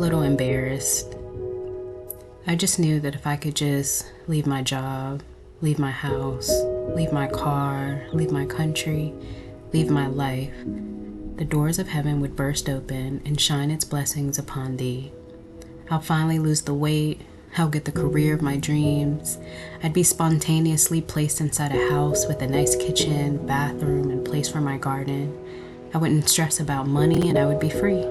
little embarrassed. I just knew that if I could just leave my job, leave my house, leave my car, leave my country, leave my life, the doors of heaven would burst open and shine its blessings upon thee. I'll finally lose the weight. I'll get the career of my dreams. I'd be spontaneously placed inside a house with a nice kitchen, bathroom, and place for my garden. I wouldn't stress about money and I would be free.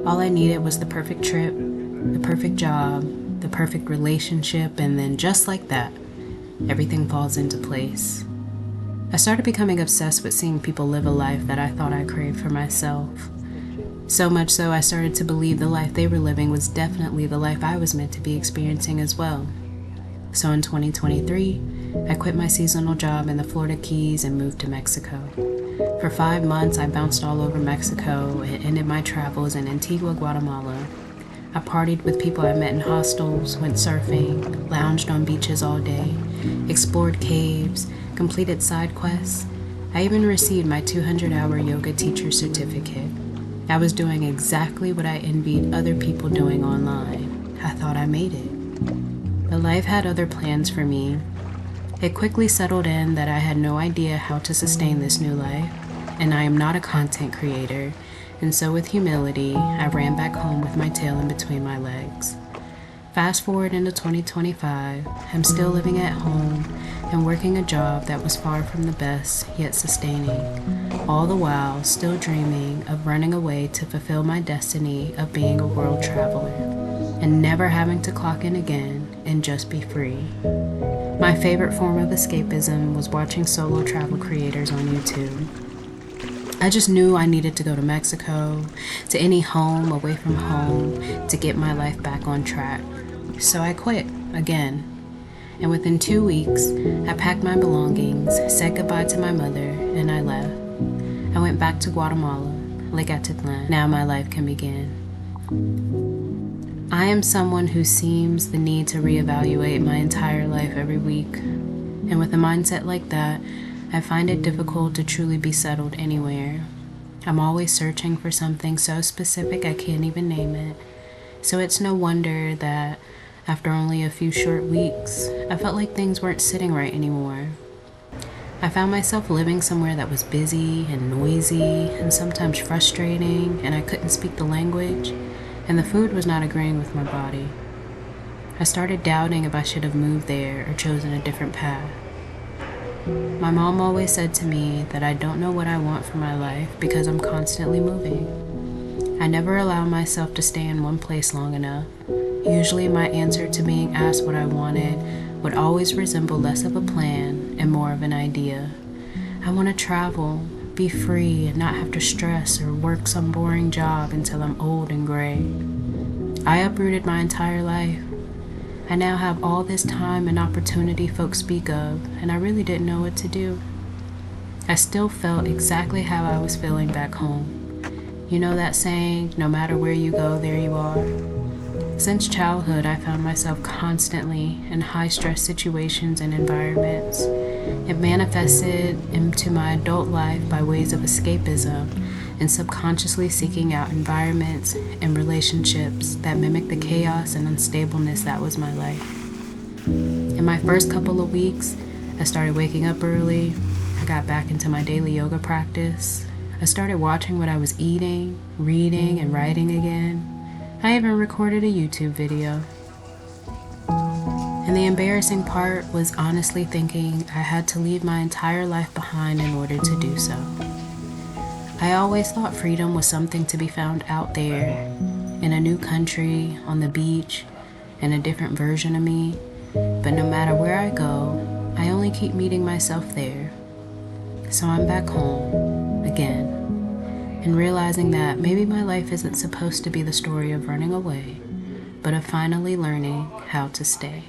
All I needed was the perfect trip, the perfect job, the perfect relationship, and then just like that, everything falls into place. I started becoming obsessed with seeing people live a life that I thought I craved for myself. So much so, I started to believe the life they were living was definitely the life I was meant to be experiencing as well. So in 2023, I quit my seasonal job in the Florida Keys and moved to Mexico. For 5 months, I bounced all over Mexico and ended my travels in Antigua, Guatemala. I partied with people I met in hostels, went surfing, lounged on beaches all day, explored caves, completed side quests. I even received my 200-hour yoga teacher certificate. I was doing exactly what I envied other people doing online. I thought I made it. But life had other plans for me. It quickly settled in that I had no idea how to sustain this new life, and I am not a content creator, and so with humility, I ran back home with my tail in between my legs. Fast forward into 2025, I'm still living at home and working a job that was far from the best, yet sustaining, all the while still dreaming of running away to fulfill my destiny of being a world traveler and never having to clock in again and just be free. My favorite form of escapism was watching solo travel creators on YouTube. I just knew I needed to go to Mexico, to any home away from home, to get my life back on track. So I quit again. And within 2 weeks, I packed my belongings, said goodbye to my mother, and I left. I went back to Guatemala, Lake Atitlan. Now my life can begin. I am someone who seems the need to reevaluate my entire life every week. And with a mindset like that, I find it difficult to truly be settled anywhere. I'm always searching for something so specific I can't even name it. So it's no wonder that after only a few short weeks, I felt like things weren't sitting right anymore. I found myself living somewhere that was busy and noisy and sometimes frustrating, and I couldn't speak the language, and the food was not agreeing with my body. I started doubting if I should have moved there or chosen a different path. My mom always said to me that I don't know what I want for my life because I'm constantly moving. I never allow myself to stay in one place long enough. Usually my answer to being asked what I wanted would always resemble less of a plan and more of an idea. I want to travel, be free, and not have to stress or work some boring job until I'm old and gray. I uprooted my entire life. I now have all this time and opportunity folks speak of, and I really didn't know what to do. I still felt exactly how I was feeling back home. You know that saying, no matter where you go, there you are? Since childhood, I found myself constantly in high-stress situations and environments. It manifested into my adult life by ways of escapism and subconsciously seeking out environments and relationships that mimic the chaos and unstableness that was my life. In my first couple of weeks, I started waking up early. I got back into my daily yoga practice. I started watching what I was eating, reading, and writing again. I even recorded a YouTube video. And the embarrassing part was honestly thinking I had to leave my entire life behind in order to do so. I always thought freedom was something to be found out there, in a new country, on the beach, in a different version of me. But no matter where I go, I only keep meeting myself there. So I'm back home, again, and realizing that maybe my life isn't supposed to be the story of running away, but of finally learning how to stay.